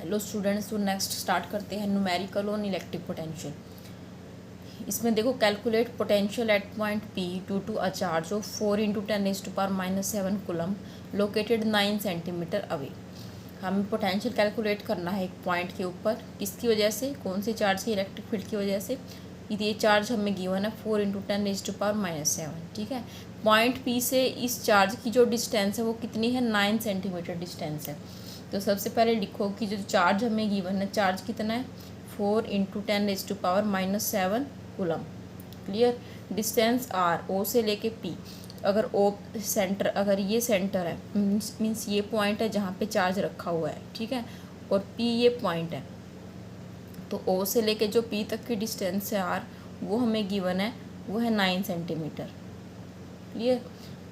Hello students, तो next start करते हैं न्यूमेरिकल ऑन इलेक्ट्रिक पोटेंशियल। इसमें देखो, calculate potential at point P due to a charge of 4 × 10⁻⁷ coulomb located 9 centimetre away. हमें potential calculate करना है एक पॉइंट के ऊपर, किसकी वजह से, कौन से चार्ज के, इलेक्ट्रिक फील्ड की वजह से। ये चार्ज हमें गिवन है 4 × 10⁻⁷, ठीक है। पॉइंट पी से इस चार्ज की जो डिस्टेंस है वो कितनी है, 9 सेंटीमीटर डिस्टेंस है। तो सबसे पहले लिखो कि जो चार्ज हमें गिवन है, चार्ज कितना है, 4 × 10⁻⁷ कूलम। क्लियर। डिस्टेंस आर, ओ से लेके पी। अगर ओ सेंटर, अगर ये सेंटर है, मीन्स ये पॉइंट है जहाँ पे चार्ज रखा हुआ है, ठीक है, और पी ये पॉइंट है, तो ओ से लेके जो पी तक की डिस्टेंस है आर, वो हमें गिवन है, वो है 9 सेंटीमीटर। क्लियर।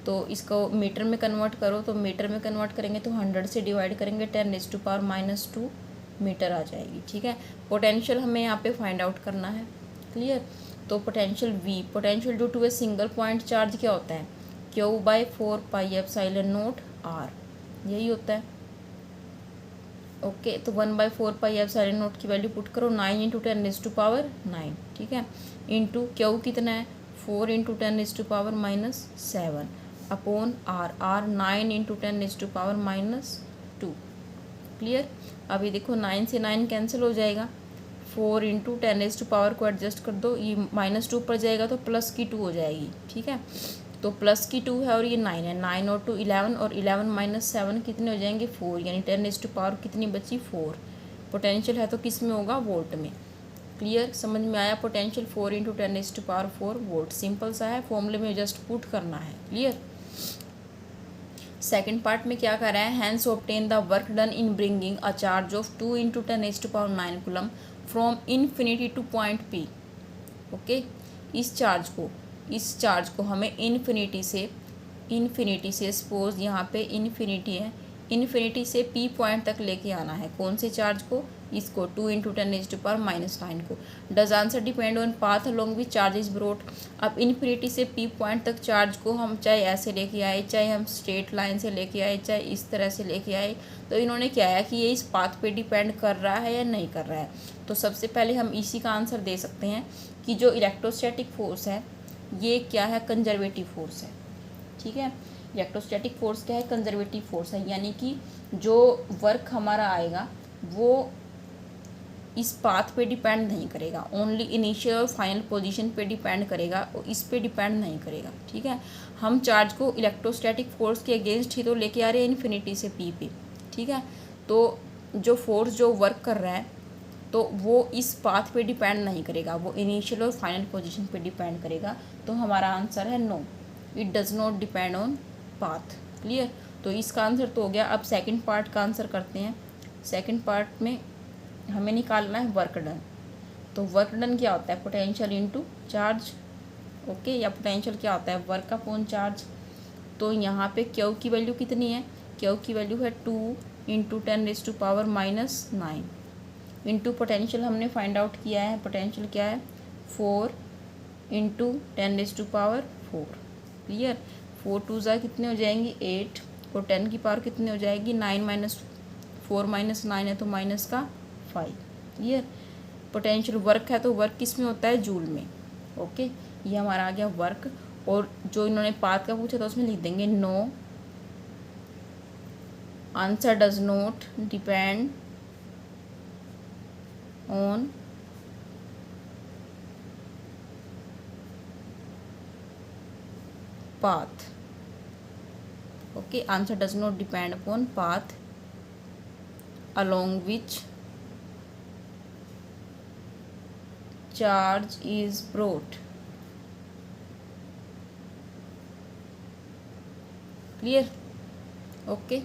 तो इसको मीटर में कन्वर्ट करो, तो मीटर में कन्वर्ट करेंगे तो 100 से डिवाइड करेंगे, 10⁻⁻² मीटर आ जाएगी, ठीक है। पोटेंशियल हमें यहाँ पे फाइंड आउट करना है। क्लियर। तो potential V, potential due to a single point charge क्या होता है, Q/4πε0 R, यही होता है। ओके, तो 1/4πε0 की वैल्यू पुट करो, 9 × 10⁻⁹, ठीक है, इंटू क्यू कितना है, 4 × 10⁻⁷ अपॉन आर, आर 9 × 10⁻⁻²। क्लियर। अभी देखो 9 से 9 कैंसिल हो जाएगा, 4 × 10⁻⁴ को एडजस्ट कर दो, ये -2 पर जाएगा तो प्लस की 2 हो जाएगी, ठीक है। तो प्लस की 2 है और ये 9 है, 9 और 2 11, और 11 - 7 कितने हो जाएंगे, 4, यानी 10⁻⁴ कितनी बची, 4। पोटेंशियल है तो किस में होगा, वोल्ट में। क्लियर, समझ में आया। पोटेंशियल 4 × 10⁻⁴ वोल्ट, सिंपल सा है, फॉर्मूले में जस्ट पुट करना है। क्लियर। सेकेंड पार्ट में क्या कर रहा है, hence obtain the work done in bringing a charge of 2 × 10⁻⁹ coulomb from infinity to point P. Okay, इस चार्ज को हमें इन्फिनिटी से सपोज यहाँ पे इन्फिनिटी है, इन्फिनिटी से पी पॉइंट तक लेके आना है। कौन से चार्ज को, इसको 2 × 10⁻⁹ को। Does answer depend on path along which charge is brought. अब इन्फिनिटी से पी पॉइंट तक चार्ज को हम चाहे ऐसे लेके आए, चाहे हम स्ट्रेट लाइन से लेके आए, चाहे इस तरह से लेके आए, तो इन्होंने क्या है कि ये इस पाथ पे डिपेंड कर रहा है या नहीं कर रहा है। तो सबसे पहले हम इसी का आंसर दे सकते हैं कि जो इलेक्ट्रोस्टैटिक फोर्स है ये क्या है, कंजर्वेटिव फोर्स है, ठीक है। इलेक्ट्रोस्टैटिक फोर्स क्या है, कंजर्वेटिव फोर्स है, यानी कि जो वर्क हमारा आएगा वो इस पाथ पे डिपेंड नहीं करेगा, ओनली इनिशियल और फाइनल पोजीशन पे डिपेंड करेगा, और इस पे डिपेंड नहीं करेगा, ठीक है। हम चार्ज को इलेक्ट्रोस्टैटिक फोर्स के अगेंस्ट ही तो लेके आ रहे हैं इन्फिनिटी से पी पे, ठीक है। तो जो फोर्स जो वर्क कर रहा है तो वो इस पाथ पे डिपेंड नहीं करेगा, वो इनिशियल और फाइनल पोजीशन पे डिपेंड करेगा। तो हमारा आंसर है no, it does not depend on path. Clear. तो इसका आंसर तो हो गया। अब सेकंड पार्ट का आंसर करते हैं। सेकंड पार्ट में हमें निकालना है वर्क डन। तो वर्क डन क्या होता है, पोटेंशियल इनटू चार्ज। ओके, या पोटेंशियल क्या होता है, वर्क अपॉन चार्ज। तो यहाँ पे क्यू की वैल्यू कितनी है, क्यू की वैल्यू है 2 × 10⁻⁹ इंटू पोटेंशियल हमने फाइंड आउट किया है, पोटेंशियल क्या है, 4 × 10⁻⁴। क्लियर। 4 2 ज़ा कितने हो जाएंगी, 8, और 10 की पावर कितने हो जाएगी, 9 - 4 - 9 है तो माइनस का 5। क्लियर। पोटेंशियल वर्क है तो वर्क किस में होता है, जूल में। ओके, ये हमारा आ गया वर्क। और जो इन्होंने पाथ का पूछा था उसमें लिख देंगे no, answer does not depend on path. Okay, answer does not depend upon path along which charge is brought. Clear. Okay.